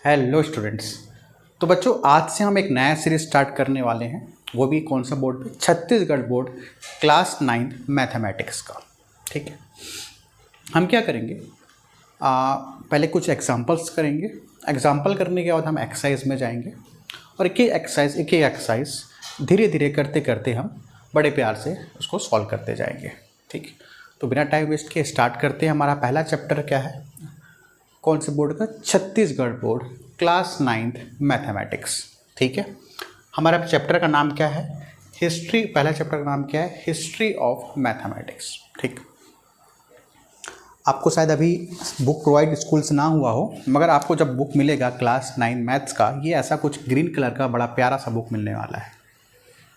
Hello students. तो बच्चों आज से हम एक नया सीरीज स्टार्ट करने वाले हैं, वो भी कौन सा बोर्ड पे? छत्तीसगढ़ बोर्ड क्लास 9 मैथमेटिक्स का। ठीक है, हम क्या करेंगे, पहले कुछ एग्जांपल्स करेंगे। एग्जांपल करने के बाद हम एक्सरसाइज में जाएंगे और एक एक एक्सरसाइज धीरे धीरे करते करते हम बड़े प्यार से उसको सॉल्व करते जाएंगे। ठीक, तो बिना टाइम वेस्ट किए स्टार्ट करते हैं। हमारा पहला चैप्टर क्या है, कौन से बोर्ड का? Chhattisgarh board class 9 mathematics. ठीक है, हमारा चैप्टर का नाम क्या है? हिस्ट्री। पहला चैप्टर का नाम क्या है? History of mathematics. ठीक, आपको शायद अभी बुक प्रोवाइड स्कूल से ना हुआ हो, मगर आपको जब बुक मिलेगा क्लास 9 मैथ्स का, ये ऐसा कुछ ग्रीन कलर का बड़ा प्यारा सा बुक मिलने वाला है।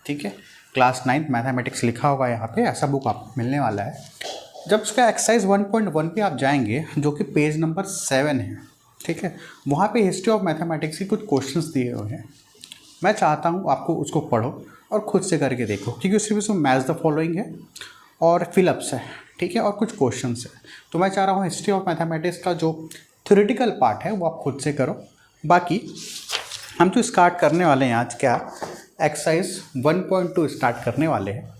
ठीक है, क्लास 9 मैथमेटिक्स लिखा होगा यहाँ पे, ऐसा बुक आपको मिलने वाला है। जब उसका एक्सरसाइज 1.1 पे आप जाएंगे, जो कि पेज नंबर 7 है, ठीक है, वहाँ पे हिस्ट्री ऑफ मैथमेटिक्स के कुछ क्वेश्चंस दिए हुए हैं। मैं चाहता हूँ आपको उसको पढ़ो और खुद से करके देखो, क्योंकि उसमें मैच द फॉलोइंग है और फिलअप्स है। ठीक है, और कुछ क्वेश्चंस है। तो मैं चाह रहा हूँ हिस्ट्री ऑफ मैथमेटिक्स का जो थ्योरेटिकल पार्ट है वो आप खुद से करो। बाकी हम जो स्टार्ट करने वाले हैं आज, क्या एक्सरसाइज 1.2 स्टार्ट करने वाले हैं।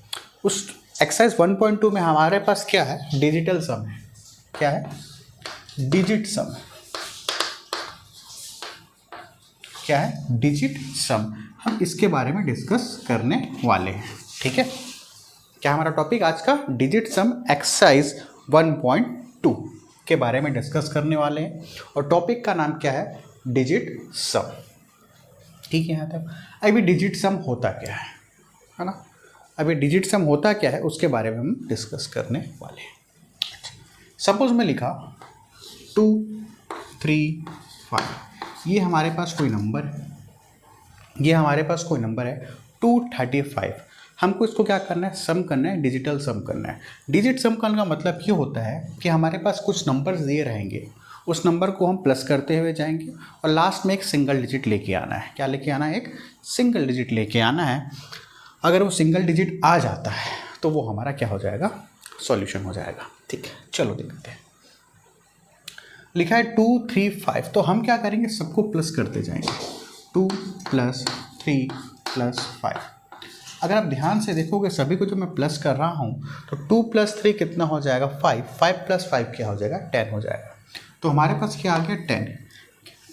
उस एक्सरसाइज 1.2 में हमारे पास क्या है? डिजिटल सम है। क्या है? डिजिट सम। क्या है? डिजिट सम। हम इसके बारे में डिस्कस करने वाले हैं। ठीक है, क्या हमारा टॉपिक आज का? डिजिट सम एक्सरसाइज 1.2 के बारे में डिस्कस करने वाले हैं, और टॉपिक का नाम क्या है? डिजिट सम। ठीक है, यहाँ तक। अभी डिजिट सम होता क्या है ना? अभी डिजिट सम होता क्या है उसके बारे में हम डिस्कस करने वाले हैं। सपोज में लिखा 2, 3, 5, ये हमारे पास कोई नंबर है, ये हमारे पास कोई नंबर है 235। हमको इसको क्या करना है? सम करना है, डिजिटल सम करना है। डिजिट सम करने का मतलब ये होता है कि हमारे पास कुछ नंबर्स दिए रहेंगे, उस नंबर को हम प्लस करते हुए जाएंगे और लास्ट में एक सिंगल डिजिट लेके आना है। क्या लेके आना है? एक सिंगल डिजिट लेके आना है। अगर वो सिंगल डिजिट आ जाता है तो वो हमारा क्या हो जाएगा? सॉल्यूशन हो जाएगा। ठीक है, चलो देखते हैं। लिखा है 2, 3, 5, तो हम क्या करेंगे? सबको प्लस करते जाएंगे। 2 + 3 + 5। अगर आप ध्यान से देखोगे, सभी को जो मैं प्लस कर रहा हूँ, तो 2 + 3 कितना हो जाएगा? 5। 5 + 5 क्या हो जाएगा? 10 हो जाएगा। तो हमारे पास क्या आ गया? 10।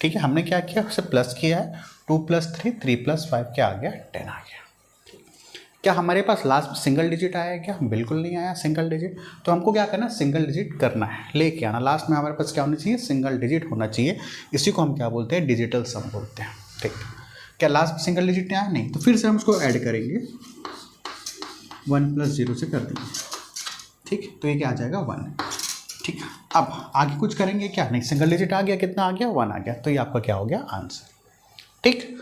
ठीक है, हमने क्या किया? उसे प्लस किया है। 2 + 3, 3 + 5 क्या आ गया? 10 आ गया। क्या हमारे पास लास्ट में सिंगल डिजिट आया है क्या? बिल्कुल नहीं आया सिंगल डिजिट। तो हमको क्या करना है? सिंगल डिजिट करना है, लेके आना। लास्ट में हमारे पास क्या होना चाहिए? सिंगल डिजिट होना चाहिए। इसी को हम क्या बोलते हैं? डिजिटल सम बोलते हैं। ठीक, क्या लास्ट में सिंगल डिजिट नहीं आया? नहीं। तो फिर से हम उसको ऐड करेंगे, 1 + 0 से कर देंगे। ठीक, तो ये क्या आ जाएगा? 1। ठीक, अब आगे कुछ करेंगे क्या? नहीं, सिंगल डिजिट आ गया, कितना आ गया? 1 आ गया। तो ये आपका क्या हो गया? आंसर। ठीक,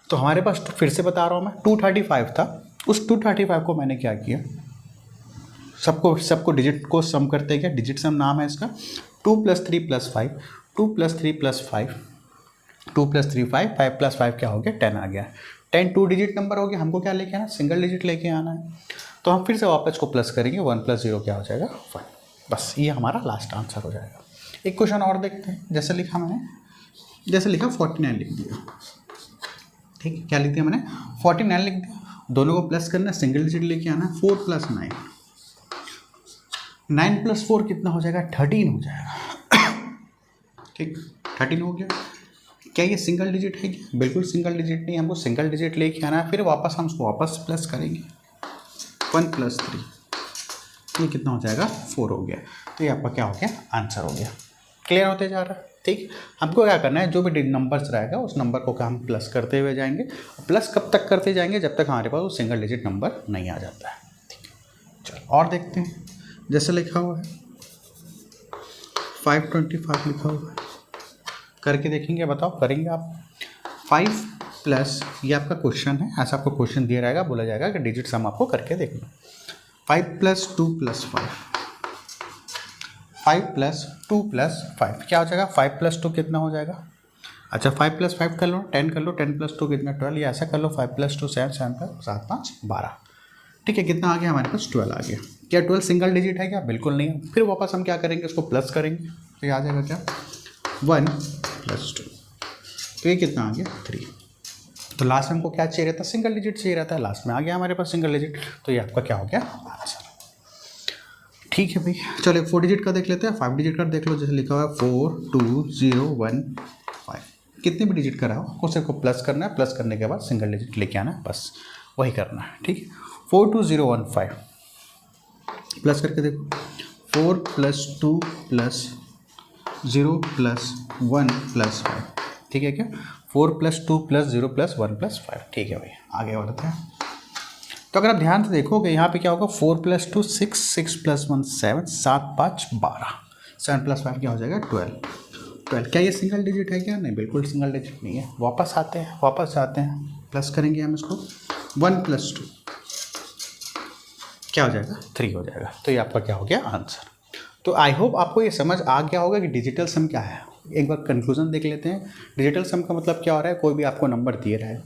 तो हमारे पास, फिर से बता रहा हूँ मैं, 235 था। उस 235 को मैंने क्या किया? सबको डिजिट को सम करते गया। डिजिट सम नाम है इसका। 2 + 3 + 5, 2 + 3 + 5, 2 + 3 5, 5 + 5 क्या हो गया? 10 आ गया। 10 2 डिजिट नंबर हो गया। हमको क्या लेके आना? सिंगल डिजिट लेके आना है। तो हम फिर से वापस को प्लस करेंगे। 1 + 0 क्या हो जाएगा? 1। बस ये हमारा लास्ट आंसर हो जाएगा। एक क्वेश्चन और देखते हैं। जैसे लिखा मैंने, जैसे लिखा 49 लिख दिया। ठीक है, क्या लिख दिया मैंने? 49 लिख दिया। दोनों को प्लस करना है, सिंगल डिजिट लेके आना है। 4 + 9, 9 + 4 कितना हो जाएगा? 13 हो जाएगा। ठीक, 13 हो गया। क्या ये सिंगल डिजिट है क्या? बिल्कुल सिंगल डिजिट नहीं। हमको सिंगल डिजिट लेके आना है, फिर वापस हम उसको वापस प्लस करेंगे। 1 + 3, ये कितना हो जाएगा? 4 हो गया। तो ये आपका क्या हो गया? आंसर हो गया। क्लियर होते जा रहा है। ठीक, हमको क्या करना है? जो भी नंबर्स रहेगा उस नंबर को क्या हम प्लस करते हुए जाएंगे। प्लस कब तक करते जाएंगे? जब तक हमारे पास वो सिंगल डिजिट नंबर नहीं आ जाता है। ठीक है, चलो और देखते हैं। जैसे लिखा हुआ है 525 लिखा हुआ है, करके देखेंगे। बताओ, करेंगे आप? 5 + ये आपका क्वेश्चन है, ऐसा आपको क्वेश्चन दिया रहेगा, बोला जाएगा कि डिजिट सम आपको करके देखना। 5 + 2 + 5, 5 + 2 + 5 क्या हो जाएगा? 5 + 2 कितना हो जाएगा? अच्छा, 5 + 5 कर लो, 10 कर लो। 10 + 2 कितना? 12। या ऐसा कर लो, 5 + 2 7, 7 + 7 5 12। ठीक है, कितना आ गया हमारे पास? 12 आ गया। क्या 12 सिंगल डिजिट है क्या? बिल्कुल नहीं है। फिर वापस हम क्या करेंगे? उसको प्लस करेंगे। तो ये आ जाएगा क्या? 1 + 2। तो ये कितना आ गया 3। तो लास्ट में हमको क्या चाहिए रहता है, सिंगल डिजिट चाहिए रहता है, लास्ट में आ गया हमारे पास सिंगल डिजिट, तो ये आपका क्या हो गया आंसर। ठीक है भाई, चलो 4 डिजिट का देख लेते हैं, 5 डिजिट का देख लो, जैसे लिखा हुआ है 42015। कितने भी डिजिट का रहा हो सिर्फ को प्लस करना है, प्लस करने के बाद सिंगल डिजिट लेके आना है, बस वही करना है। ठीक है, 42015 प्लस करके देखो, 4 + 2 + 0 + 1 + 5। ठीक है क्या, 4 + 2 + 0 + 1 + 5। ठीक है भाई, आगे बढ़ते हैं। तो अगर आप ध्यान से देखोगे यहाँ पे क्या होगा, 4 + 2 6, 6 + 1 7, 7 × 5 12, 7 + 5 क्या हो जाएगा 12। क्या ये सिंगल डिजिट है क्या, नहीं बिल्कुल सिंगल डिजिट नहीं है। वापस आते हैं, वापस जाते हैं, प्लस करेंगे हम इसको, 1 + 2 क्या हो जाएगा 3 हो जाएगा। तो ये आपका क्या हो गया आंसर। तो आई होप आपको ये समझ आ गया होगा कि डिजिटल सम क्या है। एक बार कंक्लूजन देख लेते हैं। डिजिटल सम का मतलब क्या हो रहा है, कोई भी आपको नंबर दिए रहा है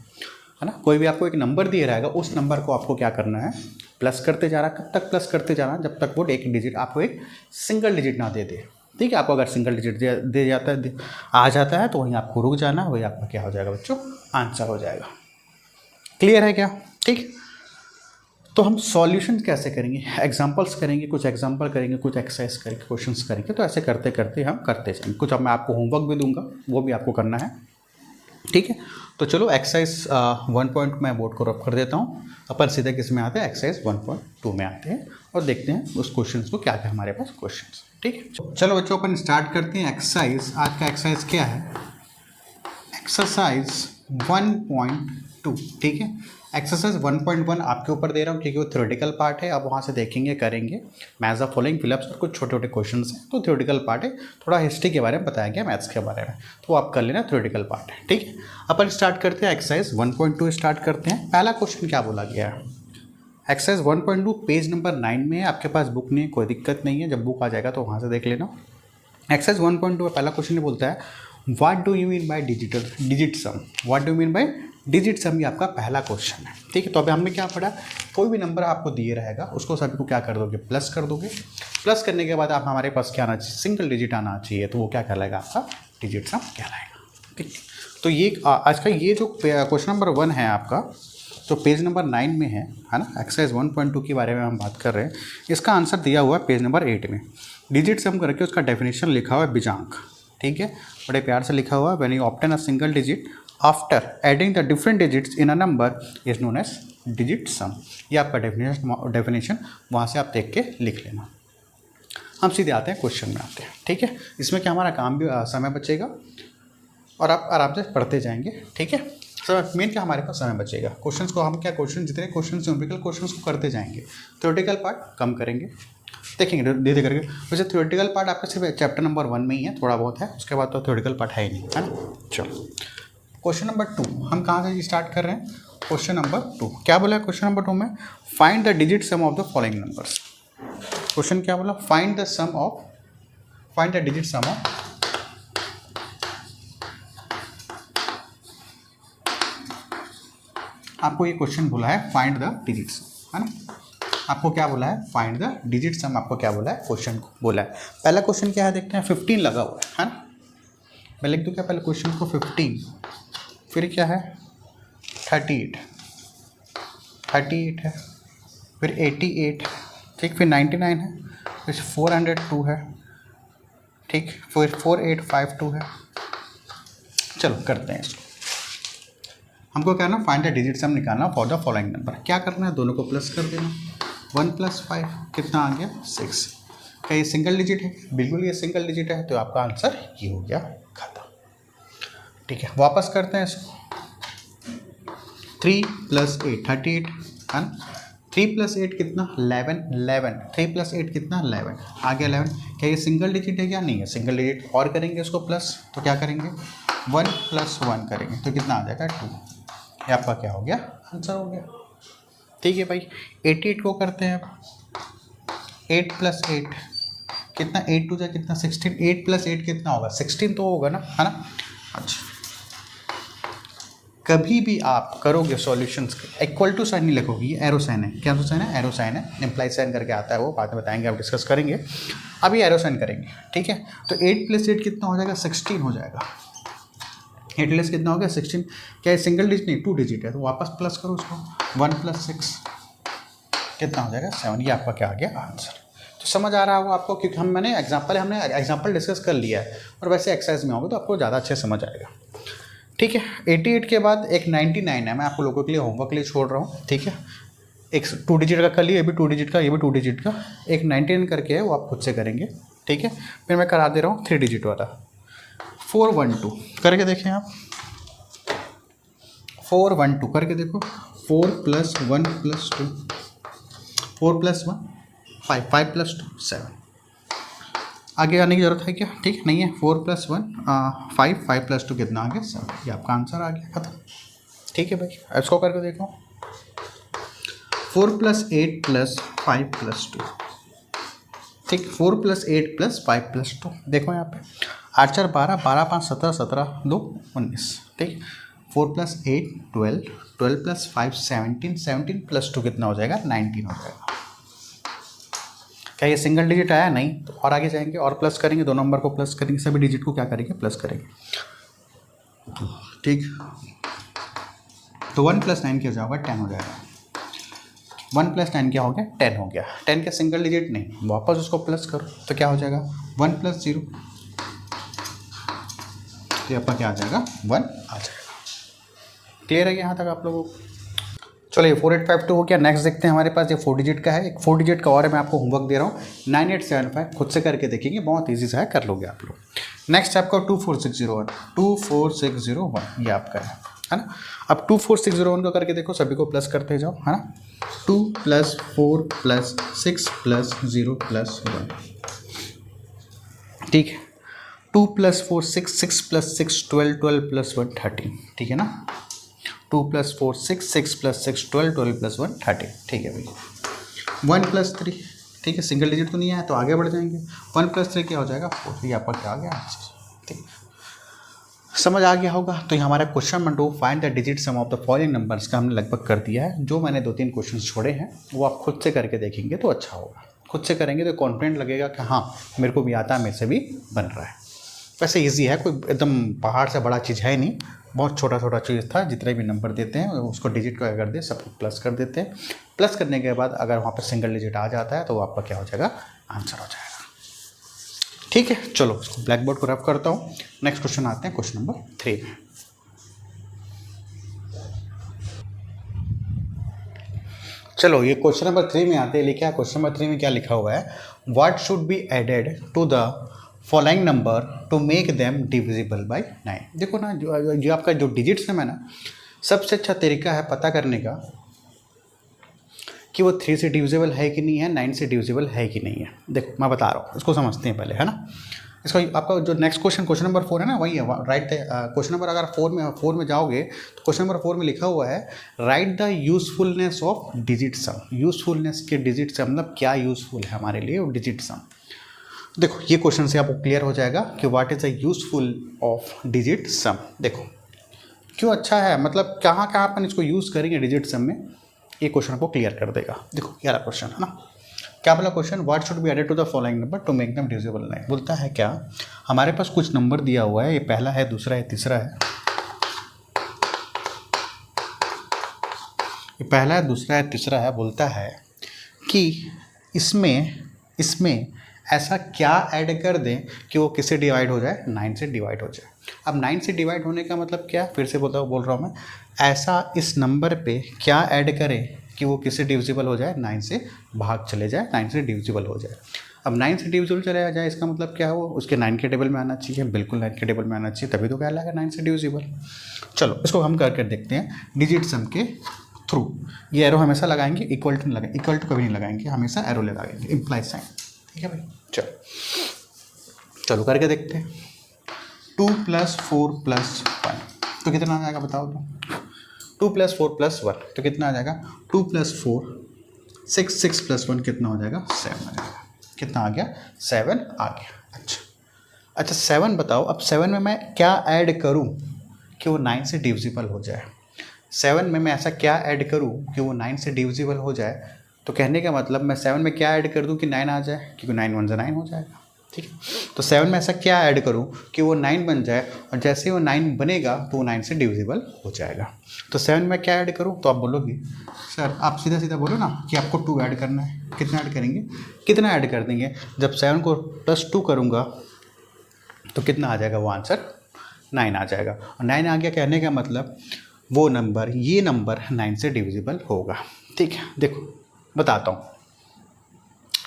ना, कोई भी आपको एक नंबर दिए रहेगा, उस नंबर को आपको क्या करना है, प्लस करते जा रहा है। कब तक प्लस करते जाना, जब तक वो एक डिजिट आपको एक सिंगल डिजिट ना दे दे। ठीक है, आपको अगर सिंगल डिजिट दे जाता है, आ जाता है, तो वहीं आपको रुक जाना, वही आपका क्या हो जाएगा बच्चों, आंसर हो जाएगा। क्लियर है क्या? ठीक। तो हम सॉल्यूशन कैसे करेंगे, एग्जांपल्स करेंगे, कुछ एग्जांपल करेंगे, कुछ एक्सरसाइज करेंगे, क्वेश्चंस करेंगे। तो ऐसे करते करते हम करते जाएंगे। कुछ अब मैं आपको होमवर्क भी दूंगा, वो भी आपको करना है। ठीक है, तो चलो एक्सरसाइज 1 मैं बोर्ड को रब कर देता हूँ। अपन सीधे किस में आते हैं, एक्सरसाइज 1.2 में आते हैं और देखते हैं उस क्वेश्चन को, क्या क्या हमारे पास क्वेश्चन। ठीक है, चलो बच्चों अपन स्टार्ट करते हैं एक्सरसाइज। आज का एक्सरसाइज क्या है, एक्सरसाइज 1.2। ठीक है, एक्सरसाइज 1.1 आपके ऊपर दे रहा हूँ क्योंकि वो थ्योरेटिकल पार्ट है। अब वहाँ से देखेंगे, करेंगे मैथ्स द फॉलोइंग फिलअप्स और कुछ छोटे छोटे क्वेश्चन हैं। तो थ्योरेटिकल पार्ट है, थोड़ा हिस्ट्री के बारे में बताया गया, मैथ्स के बारे में, तो आप कर लेना, थ्योरेटिकल पार्ट है। ठीक है, अपन स्टार्ट करते हैं एक्सरसाइज 1.2 स्टार्ट करते हैं। पहला क्वेश्चन क्या बोला गया है, एक्सरसाइज 1.2 पेज नंबर 9 में है। आपके पास बुक नहीं है, कोई दिक्कत नहीं है, जब बुक आ जाएगा तो वहाँ से देख लेना। एक्सरसाइज 1.2 में पहला क्वेश्चन बोलता है what do you mean by digit some. What do you mean by digit sum, ये आपका पहला क्वेश्चन है। ठीक है, तो अभी हमने क्या पढ़ा, कोई भी नंबर आपको दिए रहेगा, उसको सभी को क्या कर दोगे, प्लस कर दोगे। प्लस करने के बाद आप हमारे पास क्या आना चाहिए, सिंगल डिजिट आना चाहिए, तो वो क्या कहलाएगा, आपका डिजिट सम कहलाएगा। ठीक, तो ये आज का ये जो क्वेश्चन नंबर 1 है आपका, तो पेज नंबर 9 में है ना। एक्सरसाइज 1.2 के बारे में हम बात कर रहे हैं। इसका आंसर दिया हुआ है पेज नंबर 8 में। डिजिट सम करके उसका डेफिनेशन लिखा हुआ है बिजांक। ठीक है, बड़े प्यार से लिखा हुआ है, when you obtain a single digit after adding the different digits in a number is known as digit sum. ये आपका डेफिनेशन वहाँ से आप देख के लिख लेना। हम सीधे आते हैं क्वेश्चन में आते हैं। ठीक है, इसमें क्या हमारा काम भी समय बचेगा और आप आराम से पढ़ते जाएंगे। ठीक है, सर मेन क्या हमारे पास समय बचेगा, क्वेश्चंस को हम क्या क्वेश्चन जितने क्वेश्चन न्यूमेरिकल क्वेश्चंस को करते जाएंगे, थ्योरेटिकल पार्ट कम करेंगे, देखेंगे धीरे करके। वैसे थ्योरेटिकल पार्ट आपका सिर्फ चैप्टर नंबर 1 में ही है, थोड़ा बहुत है, उसके बाद तो थ्योरेटिकल पार्ट है ही नहीं, है ना। चलो क्वेश्चन नंबर 2 हम कहाँ से स्टार्ट कर रहे हैं, क्वेश्चन नंबर 2 क्या बोला है क्वेश्चन नंबर 2 में, find the digit some of the following numbers. Question क्या बोला, find the digit some of, आपको ये क्वेश्चन बोला है फाइंड द डिजिट सम, है ना। आपको क्या बोला है, फाइंड द डिजिट सम, आपको क्या बोला है, क्वेश्चन को बोला है। पहला क्वेश्चन क्या है देखते हैं, 15 लगा हुआ है ना। मैं लिख दूँ क्या पहले क्वेश्चन को, 15, फिर क्या है 38 है, फिर 88, ठीक, फिर 99 है, फिर 402 है, ठीक, फिर 4852 है। चलो करते हैं इसको। हमको क्या ना, फाइंड द डिजिट सम निकालना फॉर द फॉलोइंग नंबर। क्या करना है, दोनों को प्लस कर देना। 1 + 5 कितना आ गया 6। क्या ये सिंगल डिजिट है, बिल्कुल ये सिंगल डिजिट है, तो आपका आंसर ये हो गया, खत्म। ठीक है, वापस करते हैं इसको। 3 + 8 38 है ना। 3 + 8 कितना 11, 3 + 8 कितना 11, आ गया 11। क्या ये सिंगल डिजिट है क्या, नहीं है सिंगल डिजिट। और करेंगे इसको प्लस, तो क्या करेंगे 1 + 1 करेंगे, तो कितना आ जाएगा 2। ये आपका क्या हो गया, आंसर हो गया। ठीक है भाई, 88 को करते हैं। 8 + 8 कितना, 8 2 कितना 16, 8 + 8 कितना होगा 16 तो होगा ना, है ना। अच्छा, कभी भी आप करोगे सॉल्यूशंस इक्वल टू साइन नहीं लिखोगे, ये एरो साइन है। क्या साइन है, एरो साइन है, इम्प्लाई साइन करके आता है, वो बाद में बताएंगे, आप डिस्कस करेंगे। अभी एरो साइन करेंगे, ठीक है। तो 8 + 8 कितना हो जाएगा 16 हो जाएगा। 8 कितना हो गया 16। क्या ये सिंगल डिजिट नहीं 2 डिजिट है, तो वापस प्लस करो उसको, 1 + 6 कितना हो जाएगा 7। ये आपका क्या आ गया आंसर। तो समझ आ रहा होगा आपको, क्योंकि हमने एग्जाम्पल डिस्कस कर लिया है और वैसे एक्सरसाइज में होगा तो आपको ज़्यादा अच्छे समझ आएगा। ठीक है, 88 के बाद एक 99 है, मैं आपको लोगों के लिए होमवर्क के लिए छोड़ रहा हूँ। ठीक है, एक 2 डिजिट का कर लिया, ये भी 2 डिजिट का, ये भी 2 डिजिट का, एक 99 करके है वो आप खुद से करेंगे। ठीक है, फिर मैं करा दे रहा हूँ 3 डिजिट वाला 412 करके देखें आप, 412 करके देखो, 4 + 1 + 2, 4 + 1 5, 5 + 2 7। आगे आने की जरूरत है क्या? ठीक नहीं है, 4 + 1 5, 5 + 2 कितना आ गया 7। ये आपका आंसर आ गया, खत्म। ठीक है भाई, इसको करके देखो, 4 + 8 + 5 + 2। ठीक, 4 + 8 + 5 + 2, देखो यहाँ पे 8 4 12, 12 5 17, 17 2 19। ठीक, 4 + 8 12, 12 + 5 17, 17 + 2 कितना हो जाएगा 19 हो जाएगा। क्या ये सिंगल डिजिट आया? नहीं। तो और आगे जाएंगे और प्लस करेंगे, 2 नंबर को प्लस करेंगे, सभी डिजिट को क्या करेंगे प्लस करेंगे। ठीक, तो 1 + 9 क्या हो जाएगा 10 हो जाएगा। 1 + 9 क्या हो गया 10 हो गया। 10 का सिंगल डिजिट नहीं, वापस उसको प्लस करो तो क्या हो जाएगा 1 + 0, तो आपका क्या आ जाएगा 1 आ जाएगा। क्लियर है यहाँ तक आप लोगों को? चलो, ये 4852 हो गया। नेक्स्ट देखते हैं, हमारे पास ये 4 डिजिट का है, एक 4 डिजिट का और है, मैं आपको होमवर्क दे रहा हूँ 9875, खुद से करके देखेंगे, बहुत ईजी सा है, कर लोगे आप लोग। नेक्स्ट आपका 24601, 24601 ये आपका है ना। अब 24601 को करके देखो, सभी को प्लस करते जाओ, है ना। 2 + 4 + 6 + 0 + 1। ठीक है, 2 + 4 6, 6 + 6 12, 12 + 1 13। ठीक है ना, 2 + 4 6, 6 + 6 12, 12 + 1 13। ठीक है भैया, 1 + 3। ठीक है, सिंगल डिजिट तो नहीं आया तो आगे बढ़ जाएंगे, 1 + 3 क्या हो जाएगा 4। ये आपका क्या आ गया। ठीक, समझ आ गया होगा। तो ये हमारा question number 2, find the digit some of the following numbers का हमने लगभग कर दिया है। जो मैंने 2-3 क्वेश्चन छोड़े हैं वो आप खुद से करके देखेंगे तो अच्छा होगा। खुद से करेंगे तो कॉन्फिडेंट लगेगा कि हाँ मेरे को भी आता है, मेरे से भी बन रहा है। वैसे इजी है, कोई एकदम पहाड़ से बड़ा चीज़ है नहीं, बहुत छोटा छोटा चीज़ था। जितने भी नंबर देते हैं उसको डिजिट को कर दे, सबको प्लस कर देते हैं। प्लस करने के बाद अगर वहाँ पर सिंगल डिजिट आ जाता है तो आपका क्या हो जाएगा आंसर हो जाएगा। ठीक है, चलो इसको ब्लैक बोर्ड को रफ करता हूँ। नेक्स्ट क्वेश्चन आते हैं, क्वेश्चन नंबर 3 में। चलो ये क्वेश्चन नंबर 3 में आते हैं, लिखा है क्वेश्चन नंबर 3 में क्या लिखा हुआ है, what should be added to the following number to make them divisible by 9। देखो ना, जो आपका जो डिजिट्स है ना, सबसे अच्छा तरीका है पता करने का कि वो 3 से डिविजिबल है कि नहीं है, 9 से डिविजिबल है कि नहीं है। देखो मैं बता रहा हूँ, इसको समझते हैं पहले, है ना। इसका आपका जो नेक्स्ट क्वेश्चन नंबर 4 है ना, वही है राइट। क्वेश्चन नंबर अगर 4 में जाओगे तो क्वेश्चन नंबर 4 में लिखा हुआ है right the usefulness of digit some. Usefulness के डिजिट सम मतलब क्या यूजफुल है हमारे लिए वो डिजिट सम। देखो ये क्वेश्चन से आपको क्लियर हो जाएगा कि what is the useful of digit सम। देखो क्यों अच्छा है, मतलब कहाँ कहाँ अपन इसको यूज़ करेंगे डिजिट सम में, ये क्वेश्चन को क्लियर कर देगा। देखो ये वाला क्वेश्चन है ना, क्या बोला question, what should be added to the following number to make them divisible 9। बोलता है क्या, हमारे पास कुछ नंबर दिया हुआ है, ये पहला है, दूसरा है, तीसरा है। ये पहला है, दूसरा है, तीसरा है। बोलता है कि इसमें ऐसा क्या ऐड कर दें कि वो किससे डिवाइड हो जाए 9 से डिवाइड हो जाए। अब 9 से डिवाइड होने का मतलब क्या, फिर से बोल रहा हूँ मैं, ऐसा इस नंबर पे क्या ऐड करें कि वो किससे डिविजिबल हो जाए 9 से भाग चले जाए, 9 से डिविजिबल हो जाए। अब 9 से डिविजिबल चले जाए इसका मतलब क्या है, वो उसके 9 के टेबल में आना चाहिए, बिल्कुल 9 के टेबल में आना चाहिए, तभी तो क्या लगा 9 से डिविजिबल। चलो इसको हम करके देखते हैं डिजिट सम के थ्रू। ये एरो हमेशा लगाएंगे, इक्वल टू लगाएंगे, इक्वल टू कभी नहीं लगाएंगे, हमेशा एरो लगाएंगे, इम्प्लाइज साइन। ठीक है भाई, चलो करके देखते हैं। 2 + 4 + 1 तो कितना आ जाएगा बताओ तो। 2 + 4 + 1 तो कितना आ जाएगा 2 + 4 6, 6 + 1 कितना हो जाएगा 7 आ जाएगा। कितना आ गया 7 आ गया। अच्छा 7 बताओ, अब 7 में मैं क्या ऐड करूं कि वो 9 से डिविजिबल हो जाए। 7 में मैं ऐसा क्या ऐड करूं कि वो 9 से डिविजिबल हो जाए। तो कहने का मतलब मैं 7 में क्या ऐड कर दूं कि 9 आ जाए, क्योंकि 9 × 1 = 9 हो जाएगा। ठीक है। तो 7 में ऐसा क्या ऐड करूँ कि वो 9 बन जाए, और जैसे वो 9 बनेगा तो वो 9 से डिविजिबल हो जाएगा। तो 7 में क्या ऐड करूँ, तो आप बोलोगे सर आप सीधा सीधा बोलो ना कि आपको 2 ऐड करना है। कितना ऐड करेंगे, कितना ऐड कर देंगे, जब 7 को +2 करूँगा तो कितना आ जाएगा, वो आंसर 9 आ जाएगा। और 9 आ गया कहने का मतलब वो नंबर, ये नंबर 9 से डिविजिबल होगा। ठीक है, देखो बताता हूँ।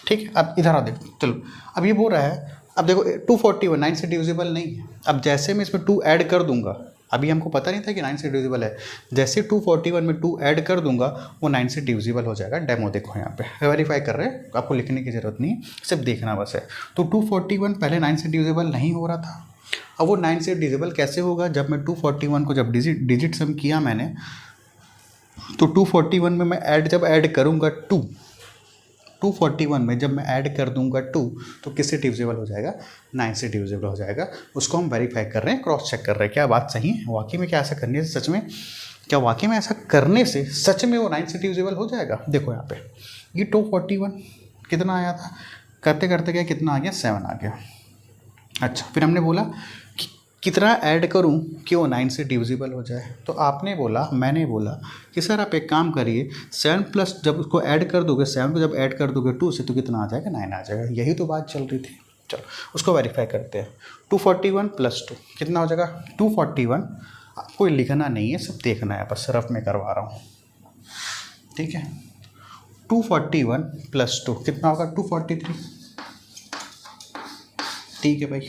ठीक है, अब इधर आओ देखो, चलो अब ये बोल रहा है, अब देखो 241 9 से डिविजिबल नहीं है। अब जैसे मैं इसमें 2 ऐड कर दूंगा, अभी हमको पता नहीं था कि 9 से डिविजिबल है, जैसे 241 में 2 ऐड कर दूंगा वो 9 से डिविजिबल हो जाएगा। डेमो देखो यहाँ पे वेरीफाई कर रहे हैं, आपको लिखने की ज़रूरत नहीं है, सिर्फ देखना बस है। तो 241 पहले 9 से डिविजिबल नहीं हो रहा था, अब वो 9 से डिविजिबल कैसे होगा, जब मैं 241 को जब डिजिट सम किया मैंने, तो 241 में मैं जब ऐड करूँगा 241 में जब मैं ऐड कर दूंगा 2 तो किससे डिविजिबल हो जाएगा, 9 से डिविजिबल हो जाएगा। उसको हम वेरीफाई कर रहे हैं, क्रॉस चेक कर रहे हैं क्या बात सही है, वाकई में क्या ऐसा करने से सच में, क्या वाकई में ऐसा करने से सच में वो 9 से डिविजिबल हो जाएगा। देखो यहाँ पे ये 241 कितना आया था, करते करते क्या कितना आ गया, 7 आ गया। अच्छा, फिर हमने बोला कि कितना ऐड करूं कि वो 9 से डिविजिबल हो जाए, तो आपने बोला, मैंने बोला कि सर आप एक काम करिए, 7 प्लस जब उसको ऐड कर दोगे, 7 को जब ऐड कर दोगे 2 से तो कितना आ जाएगा, 9 आ जाएगा। यही तो बात चल रही थी। चलो उसको वेरीफाई करते हैं। 241 + 2 कितना हो जाएगा, 241 कोई लिखना नहीं है, सब देखना है, बस रफ में करवा रहा हूँ। ठीक है, 241 + 2 कितना होगा, 243। ठीक है भाई,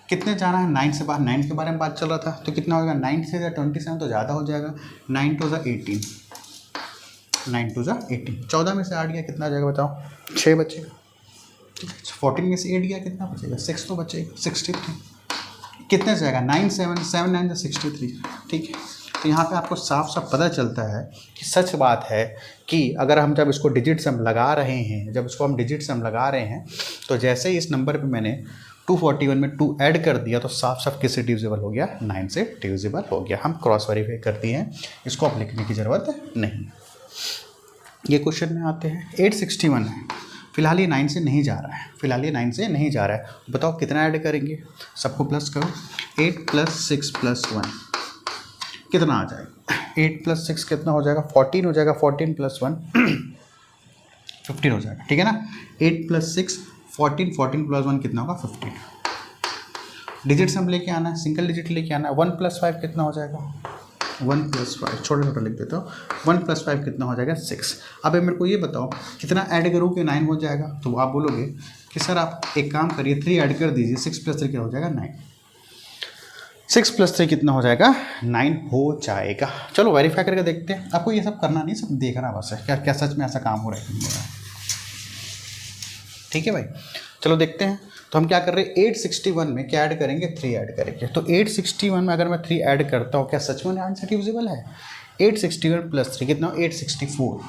कितने जाना है, 9 से बाहर, 9 के बारे में बात चल रहा था, तो कितना होगा, 9 से 27 तो ज़्यादा हो जाएगा, 9 2 18, 9 2 18, 14 में से 8 गया कितना आ जाएगा बताओ, 6 बचेगा। ठीक है, 14 में से 8 गया कितना बचेगा, 6 तो बचेगा, 63 कितने से जाएगा, 9 7 7 9 63। ठीक है, तो यहाँ पे आपको साफ साफ पता चलता है कि सच बात है कि अगर हम जब इसको डिजिट सम लगा रहे हैं, जब इसको हम डिजिट सम लगा रहे हैं, तो जैसे ही इस नंबर पे मैंने 241 में 2 ऐड कर दिया तो साफ साफ किससे डिविजिबल हो गया, 9 से डिविजिबल हो गया। हम क्रॉस वेरीफाई कर दिए हैं, इसको आप लिखने की ज़रूरत नहीं। ये क्वेश्चन में आते हैं, 861 है, फिलहाल ये 9 से नहीं जा रहा है, फिलहाल ये 9 से नहीं जा रहा है। बताओ कितना ऐड करेंगे, सबको प्लस करो, 8 + 6 + 1 कितना आ जाएगा, 8 + 6 कितना हो जाएगा, 14 हो जाएगा, 14 + 1 15 हो जाएगा। ठीक है ना, 8 + 6 14, 14 + 1 कितना होगा, 15। डिजिट सम लेके आना है, सिंगल डिजिट लेके आना है। 1 + 5 कितना हो जाएगा, 1 + 5 छोटा छोटा लिख देता हूँ, 1 + 5 कितना हो जाएगा, 6। अब मेरे को ये बताओ कितना ऐड करूँ कि 9 हो जाएगा, तो आप बोलोगे कि सर आप एक काम करिए 3 ऐड कर दीजिए, 6 + 3 क्या हो जाएगा, 9। 6 + 3 कितना हो जाएगा, 9 हो जाएगा। चलो वेरीफाई करके देखते हैं, आपको ये सब करना नहीं, सब देखना बस है, क्या क्या सच में ऐसा काम हो रहा है। ठीक है भाई, चलो देखते हैं। तो हम क्या कर रहे हैं, 861 में क्या ऐड करेंगे, 3 ऐड करेंगे। तो 861 में अगर मैं 3 ऐड करता हूँ, क्या सच में आंसर डिविजिबल है, 861 + 3 कितना, 864।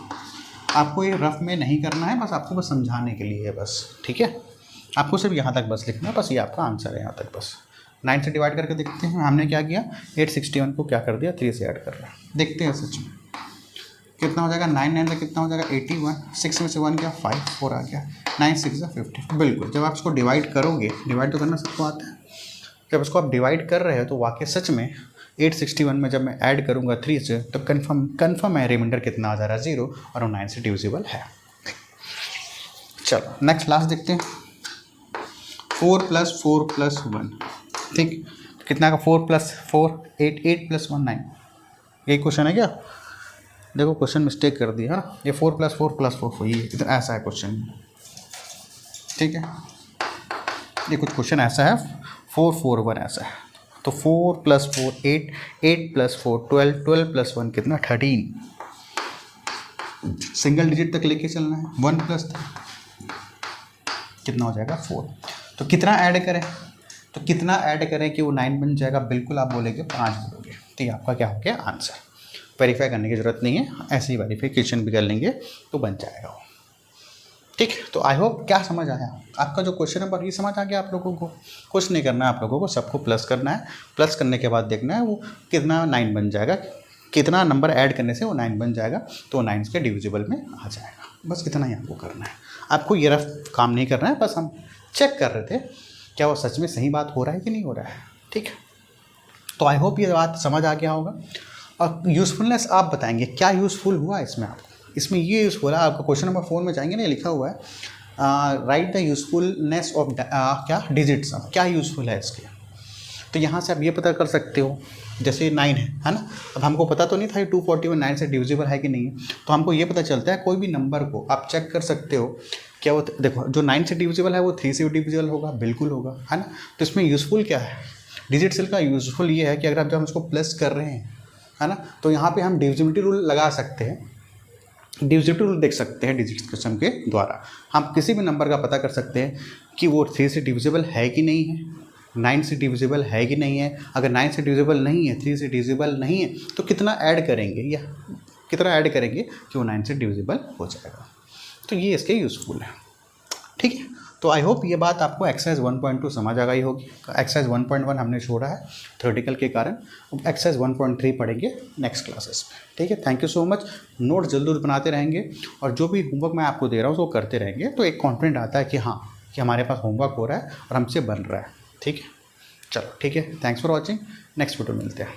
आपको ये रफ में नहीं करना है, बस आपको बस समझाने के लिए है बस। ठीक है, आपको सिर्फ यहाँ तक बस लिखना है, बस ये आपका आंसर है यहाँ तक बस। 9 से डिवाइड करके देखते हैं, हमने क्या किया, 861 को क्या कर दिया, 3 से ऐड कर रहा है। देखते हैं सच में कितना हो जाएगा, 9 9 कितना हो जाएगा, 81, 6 में से 1 गया, 5 4 आ गया, 9 6 50। बिल्कुल, जब आप इसको डिवाइड करोगे, डिवाइड तो करना सबको आता है, जब इसको आप डिवाइड कर रहे हो तो वाकई सच में 861 में जब मैं ऐड करूँगा 3 से तो कन्फर्म है रिमाइंडर कितना आ जा रहा है, 0, और वो 9 से डिविजिबल है। चलो नेक्स्ट लास्ट देखते हैं, 4 + 4 + 1। ठीक, कितना का 4 + 4 8, 8 + 1 9। यही क्वेश्चन है क्या, देखो क्वेश्चन मिस्टेक कर दिया है ना, ये 4 + 4 + 4 ये इधर ऐसा है क्वेश्चन। ठीक है, ये कुछ क्वेश्चन ऐसा है, 4 4 1 ऐसा है। तो 4 + 4 8, 8 + 4 12, 12 + 1 कितना, 13। सिंगल डिजिट तक लेके चलना है, 1 + 3 कितना हो जाएगा, 4। तो कितना ऐड करें, तो कितना ऐड करें कि वो 9 बन जाएगा, बिल्कुल आप बोलेंगे 5 बोलोगे, तो ये आपका क्या हो गया आंसर। वेरीफाई करने की ज़रूरत नहीं है, ऐसे ही वेरीफिकेशन भी कर लेंगे तो बन जाएगा वो। ठीक, तो आई होप क्या समझ आया आपका जो क्वेश्चन है, पर ये समझ आ गया आप लोगों को। कुछ नहीं करना है आप लोगों को, सबको प्लस करना है, प्लस करने के बाद देखना है वो कितना 9 बन जाएगा, कितना नंबर ऐड करने से वो 9 बन जाएगा, तो 9 के डिविजिबल में आ जाएगा। बस इतना ही आपको करना है, आपको ये रफ काम नहीं करना है, बस हम चेक कर रहे थे क्या वो सच में सही बात हो रहा है कि नहीं हो रहा है। ठीक है, तो आई होप ये बात समझ आ गया होगा। और यूज़फुलनेस आप बताएंगे क्या यूज़फुल हुआ इसमें आपको। इसमें ये यूज़फुल है, आपका क्वेश्चन नंबर 4 में जाएंगे ना, लिखा हुआ है राइट द यूज़फुलनेस ऑफ क्या डिजिट सम, क्या यूज़फुल है इसके। तो यहाँ से आप ये पता कर सकते हो, जैसे 9 है ना। अब हमको पता तो नहीं था 241 9 से डिविजिबल है कि नहीं है, तो हमको ये पता चलता है कोई भी नंबर को आप चेक कर सकते हो क्या वो, देखो जो 9 से डिविजिबल है वो 3 से डिविजिबल होगा, बिल्कुल होगा, है ना। तो इसमें यूज़फुल क्या है, डिजिट सेल का यूज़फुल ये है कि अगर आप जब हम इसको प्लस कर रहे हैं, है ना, तो यहाँ पे हम डिविजिबिलिटी रूल लगा सकते हैं। डिविजिबिलिटी रूल देख सकते हैं डिजिट सिस्टम के द्वारा, हम किसी भी नंबर का पता कर सकते हैं कि वो 3 से डिविजिबल है कि नहीं है, 9 से डिविजिबल है कि नहीं है। अगर 9 से डिविजिबल नहीं है, 3 से डिविजिबल नहीं है, तो कितना ऐड करेंगे या कितना ऐड करेंगे कि वो 9 से डिविजिबल हो जाएगा। तो ये इसके यूज़फुल है। ठीक है, तो आई होप ये बात आपको एक्सरसाइज 1.2 समझ आ गई होगी। एक्सरसाइज 1.1 हमने छोड़ा है थ्योरेटिकल के कारण, अब एक्सरसाइज 1.3 पढ़ेंगे नेक्स्ट क्लासेस में। ठीक है, thank you so much. Note जल्द बनाते रहेंगे और जो भी होमवर्क मैं आपको दे रहा हूँ वो करते रहेंगे, तो एक कॉन्फिडेंट आता है कि हाँ कि हमारे पास होमवर्क हो रहा है और हमसे बन रहा है। ठीक है, चलो ठीक है, thanks for watching, next video मिलते हैं।